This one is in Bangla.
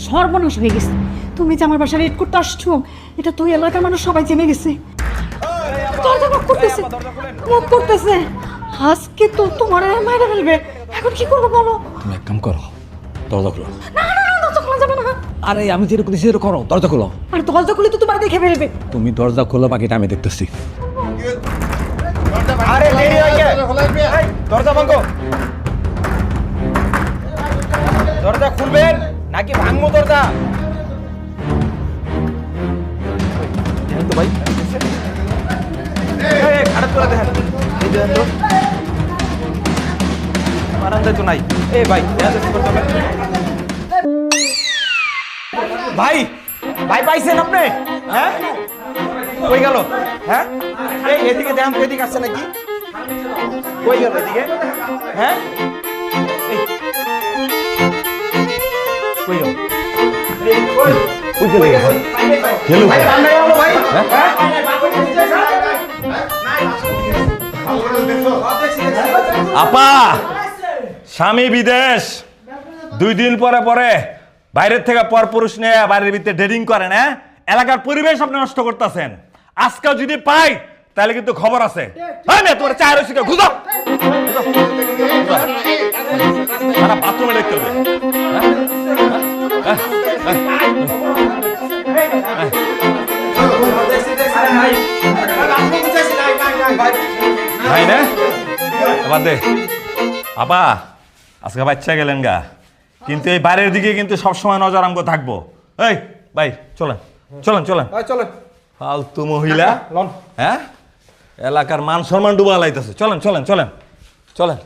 সর্বনাশ হয়ে গেছে। তুমি যে আমার বাসায় রেড করতে আসছো, এটা তো এলাকার মানুষ সবাই জেনে গেছে। দরজা নক করতেছে, নক করতেছে। আজকে তো তোমার মাইরা ফেলবে। এখন কি করবো বলো? তুমি এক কাম করো, দরজা খুলো। না না না, দরজা খোলা যাবে না। আরে আমি যেরকম দিচ্ছি সেরকম করো, দরজা খুলো। আর দরজা খুলে তো তোমার দেখে ফেলবে। তুমি দরজা খোলো, বাকিটা আমি দেখতেছি। আরে দেরি হয়ে গেছে, দরজা বন্ধ। দরজা খুলবেন নাকি ভাঙবো দরজা? দেখেন তো ভাই, খারাপ করে দেখেন, এই দেখেন তো বারান্দায় তো নাই। এ ভাই ভাই ভাই পাইছেন আপনি? হ্যাঁ কই গেল? হ্যাঁ এই এদিকে দেখেন তো, এদিকে আসছে নাকি? কই গেল এদিকে? হ্যাঁ কই গেল? কই চলে গেছে? গেলো ভাই রান্না গেল ভাই। হ্যাঁ আপা, স্বামী বিদেশ, 2 দিন পরে পরে বাইরের থেকে পরপুরুষ নিয়ে বাড়ির ভিতরে ডেটিং করেন। হ্যাঁ, এলাকার পরিবেশ আপনি নষ্ট করতেছেন। আজকাল যদি পাই তাহলে কিন্তু খবর আছে। তোমার চায়ের রসিকে ঘুরো, সারা বাথরুমে দেখতে হবে। ভাই না এবার দে আপা, আজকে বাচ্চা গেলেন গা, কিন্তু এই বাইরের দিকে কিন্তু সবসময় নজর আমগো থাকবো। এই ভাই চলেন চলেন চলেন চলেন। ফালতু মহিলা, হ্যাঁ এলাকার মান সম্মান ডুবা লাইতেছে। চলেন চলেন চলেন চলেন।